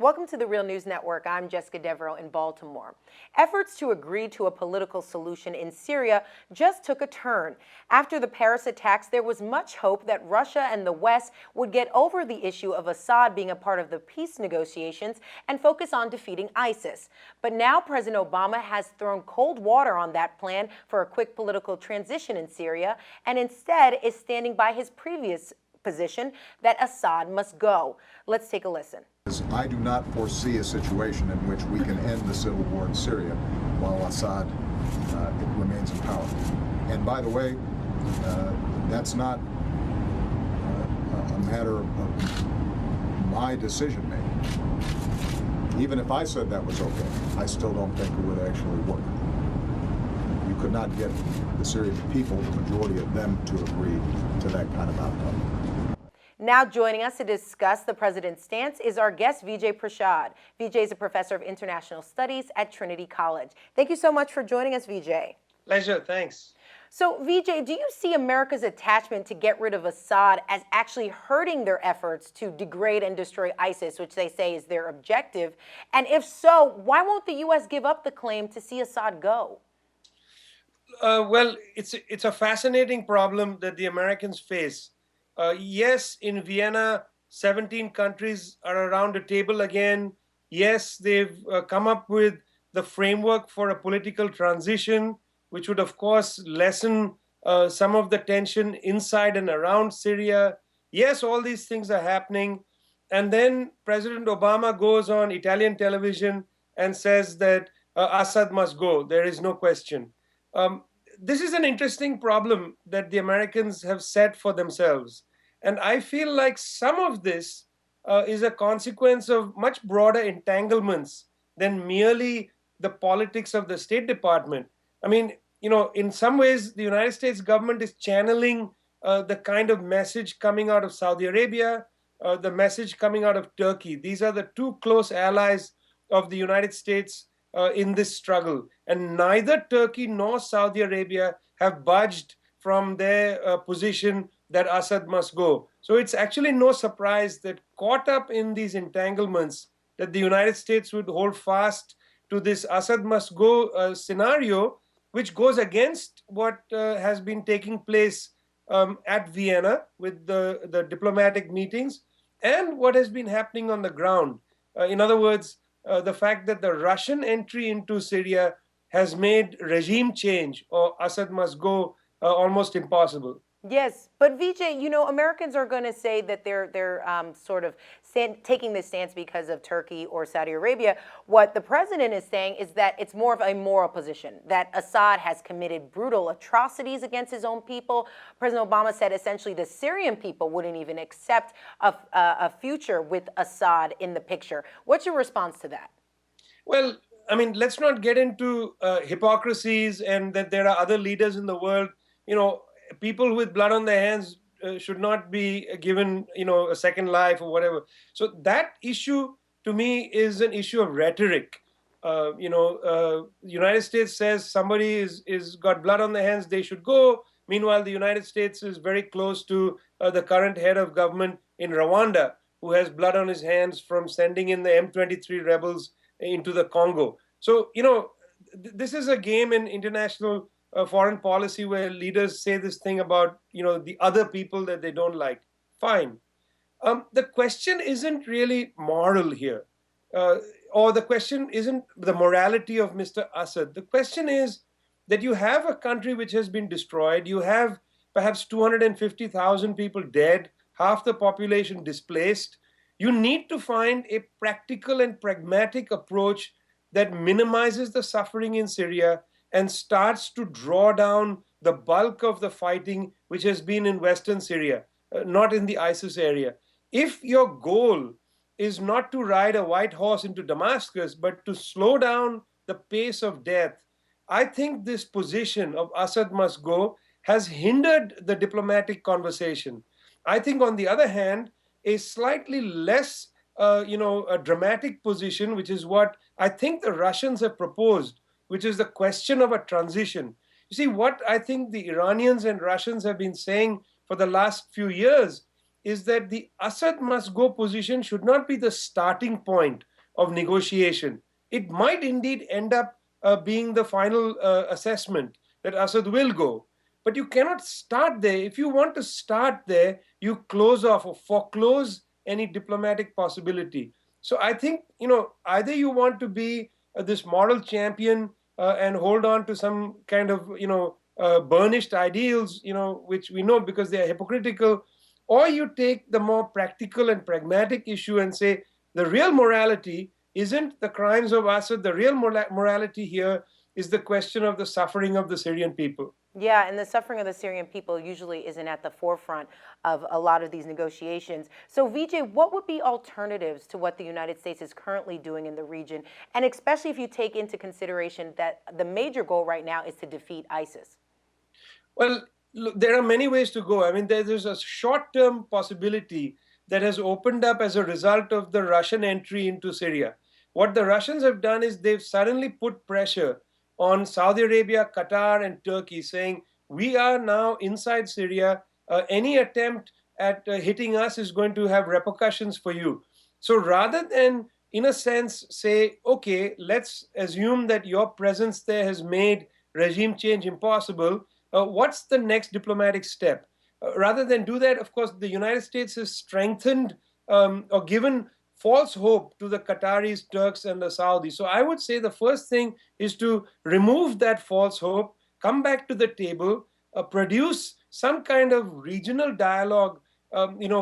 Welcome to the Real News Network. I'm Jessica Devereaux in Baltimore. Efforts to agree to a political solution in Syria just took a turn. After the Paris attacks, there was much hope that Russia and the West would get over the issue of Assad being a part of the peace negotiations and focus on defeating ISIS. But now President Obama has thrown cold water on that plan for a quick political transition in Syria and instead is standing by his previous position that Assad must go. Let's take a listen. I do not foresee a situation in which we can end the civil war in Syria while Assad remains in power. And by the way, that's not a matter of my decision making. Even if I said that was okay, I still don't think it would actually work. You could not get the Syrian people, the majority of them, to agree to that kind of outcome. Now joining us to discuss the president's stance is our guest, Vijay Prashad. Vijay is a professor of international studies at Trinity College. Thank you so much for joining us, Vijay. Pleasure, thanks. So, Vijay, do you see America's attachment to get rid of Assad as actually hurting their efforts to degrade and destroy ISIS, which they say is their objective? And if so, why won't the U.S. give up the claim to see Assad go? Well, it's a fascinating problem that the Americans face. Yes, in Vienna, 17 countries are around the table again. Yes, they've come up with the framework for a political transition, which would, of course, lessen some of the tension inside and around Syria. Yes, all these things are happening. And then President Obama goes on Italian television and says that Assad must go. There is no question. This is an interesting problem that the Americans have set for themselves. And I feel like some of this is a consequence of much broader entanglements than merely the politics of the State Department. I mean, in some ways, the United States government is channeling the kind of message coming out of Saudi Arabia, the message coming out of Turkey. These are the two close allies of the United States in this struggle. And neither Turkey nor Saudi Arabia have budged from their position that Assad must go. So it's actually no surprise that caught up in these entanglements, that the United States would hold fast to this Assad must go scenario, which goes against what has been taking place at Vienna with the diplomatic meetings and what has been happening on the ground. In other words, the fact that the Russian entry into Syria has made regime change or Assad must go almost impossible. Yes, but Vijay, Americans are going to say that they're sort of taking this stance because of Turkey or Saudi Arabia. What the president is saying is that it's more of a moral position, that Assad has committed brutal atrocities against his own people. President Obama said essentially the Syrian people wouldn't even accept a future with Assad in the picture. What's your response to that? Well, I mean, let's not get into hypocrisies and that there are other leaders in the world. People with blood on their hands should not be given, a second life or whatever. So that issue, to me, is an issue of rhetoric. The United States says somebody is got blood on their hands, they should go. Meanwhile, the United States is very close to the current head of government in Rwanda, who has blood on his hands from sending in the M23 rebels into the Congo. So, this is a game in international foreign policy where leaders say this thing about, the other people that they don't like. Fine. The question isn't really moral here, or the question isn't the morality of Mr. Assad. The question is that you have a country which has been destroyed. You have perhaps 250,000 people dead, half the population displaced. You need to find a practical and pragmatic approach that minimizes the suffering in Syria and starts to draw down the bulk of the fighting which has been in Western Syria, not in the ISIS area. If your goal is not to ride a white horse into Damascus, but to slow down the pace of death, I think this position of Assad must go has hindered the diplomatic conversation. I think, on the other hand, a slightly less, a dramatic position, which is what I think the Russians have proposed, which is the question of a transition. You see, what I think the Iranians and Russians have been saying for the last few years is that the Assad must go position should not be the starting point of negotiation. It might indeed end up being the final assessment that Assad will go. But you cannot start there. If you want to start there, you close off or foreclose any diplomatic possibility. So I think, either you want to be this moral champion and hold on to some kind of, burnished ideals, which we know because they are hypocritical, or you take the more practical and pragmatic issue and say the real morality isn't the crimes of Assad. The real morality here is the question of the suffering of the Syrian people. Yeah, and the suffering of the Syrian people usually isn't at the forefront of a lot of these negotiations. So, Vijay, what would be alternatives to what the United States is currently doing in the region? And especially if you take into consideration that the major goal right now is to defeat ISIS. Well, look, there are many ways to go. I mean, there's a short-term possibility that has opened up as a result of the Russian entry into Syria. What the Russians have done is they've suddenly put pressure on Saudi Arabia, Qatar, and Turkey, saying, we are now inside Syria. Any attempt at hitting us is going to have repercussions for you. So rather than, in a sense, say, okay, let's assume that your presence there has made regime change impossible, what's the next diplomatic step? Rather than do that, of course, the United States has strengthened or given false hope to the Qataris, Turks, and the Saudis. So I would say the first thing is to remove that false hope, come back to the table, produce some kind of regional dialogue,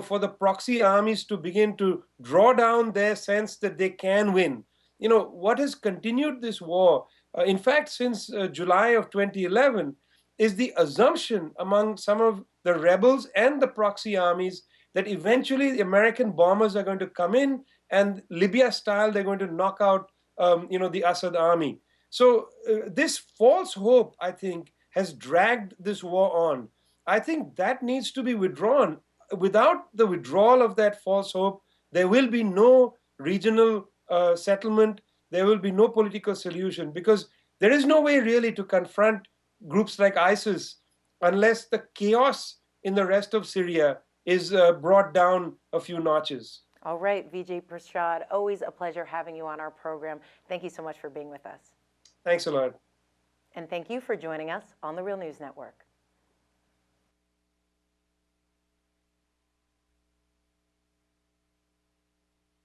for the proxy armies to begin to draw down their sense that they can win. What has continued this war, in fact, since July of 2011, is the assumption among some of the rebels and the proxy armies that eventually the American bombers are going to come in and Libya style, they're going to knock out, the Assad army. So this false hope, I think, has dragged this war on. I think that needs to be withdrawn. Without the withdrawal of that false hope, there will be no regional settlement. There will be no political solution because there is no way really to confront groups like ISIS unless the chaos in the rest of Syria is brought down a few notches. All right, Vijay Prashad, always a pleasure having you on our program. Thank you so much for being with us. Thanks a lot. And thank you for joining us on the Real News Network.